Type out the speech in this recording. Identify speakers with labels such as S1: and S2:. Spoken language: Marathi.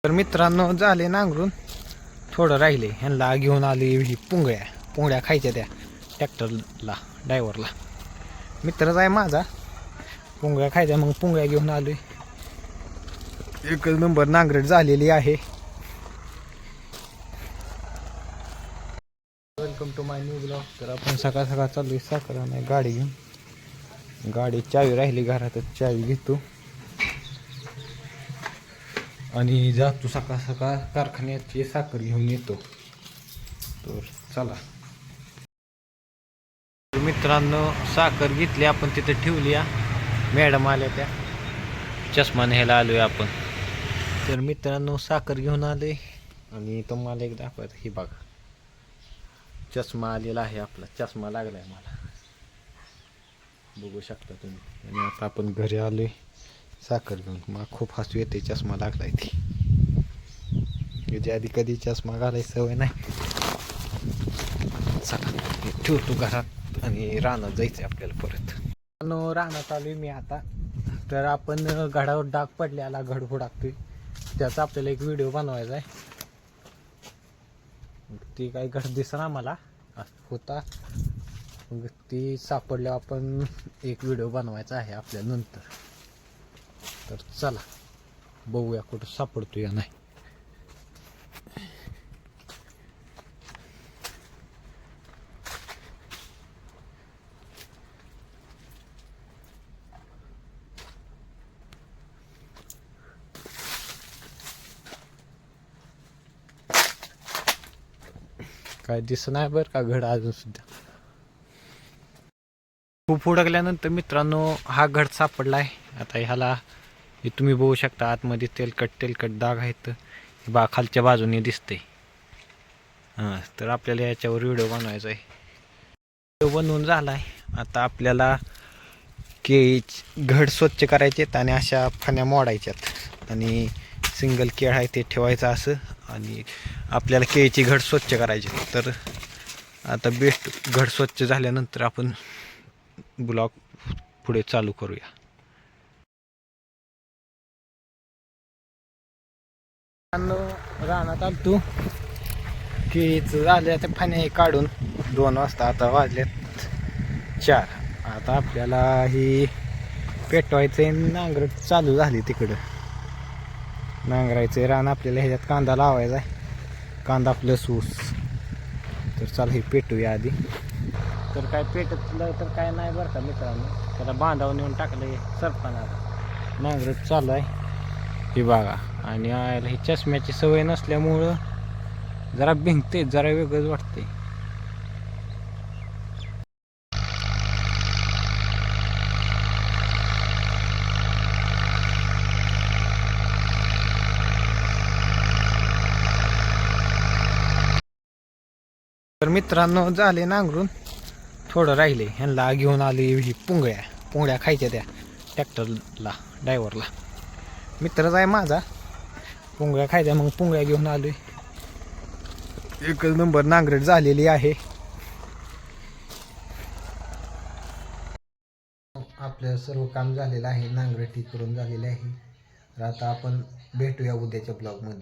S1: तर मित्रांनो झाले नांगरून थोडं राहिले, ह्यांना घेऊन आली ही पुंगळ्या खायच्या त्या ट्रॅक्टरला ड्रायव्हरला. मित्रच आहे माझा, पुंगळ्या खायच्या. मग पुंगळ्या घेऊन आलोय. एकच नंबर नांगरट झालेली आहे. Welcome to my new blog. तर आपण सकाळ सकाळ चाललोय साखर नाही गाडी घेऊन. गाडी चावी राहिली घरातच, चावी घेतो आणि जातो सकाळ सकाळ कारखान्याची साखर घेऊन येतो. तर चला मित्रांनो, साखर घेतली आपण, तिथे ठेवली. मॅडम आल्या त्या, चष्मा न्यायला आलोय आपण. तर मित्रांनो साखर घेऊन आलोय आणि तुम्हाला एक दाखवायचं, ही बघा चष्मा आलेला आहे. आपला चष्मा लागलाय मला, बघू शकता तुम्ही. आणि आता आपण घरी आलोय साखर घेऊन. मला खूप हसू येते, चष्मा लागलाय ती. याच्या आधी कधी चष्मा घालायची सवय नाही. चला ठेवतो घरात आणि रानात जायचं आपल्याला परत. रानात आलोय मी आता. तर आपण घडावर डाग पडलेला, घड फुडाकतोय, त्याचा आपल्याला एक व्हिडिओ बनवायचा आहे. ती काही घड दिसना मला होता, मग ती सापडल्यावर आपण एक व्हिडिओ बनवायचा आहे आपल्या नंतर. तर चला बघूया कुठं सापडतो या नाही. काय दिसत नाही बरं का घड अजून सुद्धा. खूप हुडकल्यानंतर मित्रांनो हा घड सापडला आहे. आता ह्याला हे तुम्ही बघू शकता, आतमध्ये तेलकट डाग आहेत. बा खालच्या बाजूने दिसते. हां, तर आपल्याला याच्यावर व्हिडिओ बनवायचा आहे. व्हिडिओ बनवून झाला आहे. आता आपल्याला घड स्वच्छ करायचे आणि अशा फण्या मोडायच्यात आणि सिंगल केळ आहे ते ठेवायचं असं. आणि आपल्याला केळीची घड स्वच्छ करायची. तर आता बेस्ट घड स्वच्छ झाल्यानंतर आपण ब्लॉग पुढे चालू करूया. रानात आलतो, केळीचं झाले आता फण्या काढून 2 वाजता. आता वाजलेत 4. आता आपल्याला ही पेटवायचे, नांगरट चालू झाली तिकडं. नांगरायचं रान आपल्याला. ह्याच्यात कांदा लावायचा आहे, कांदा प्लस ऊस. तर चला हे पेटूया आधी. तर काय पेटतलं तर काय नाही बरं का मित्रांनो, त्याला बांधावं नेऊन टाकलं सरपणा. नांगरट चालू आहे हे बघा. आणि ही चष्म्याची सवय नसल्यामुळं जरा भिंगते, जरा वेगळंच वाटते. तर मित्रांनो झाले नांगरून थोडं राहिले, ह्यांना घेऊन आली ही पुंगळ्या खायच्या त्या ट्रॅक्टरला ड्रायव्हरला. मित्रच आहे माझा, पुंगळ्या खायच्या. मग पुंगळ्या घेऊन आलोय. एकच नंबर नांगरट झालेली आहे. आपलं सर्व काम झालेलं आहे, नांगरटी करून झालेली आहे. तर आता आपण भेटूया उद्याच्या ब्लॉगमध्ये.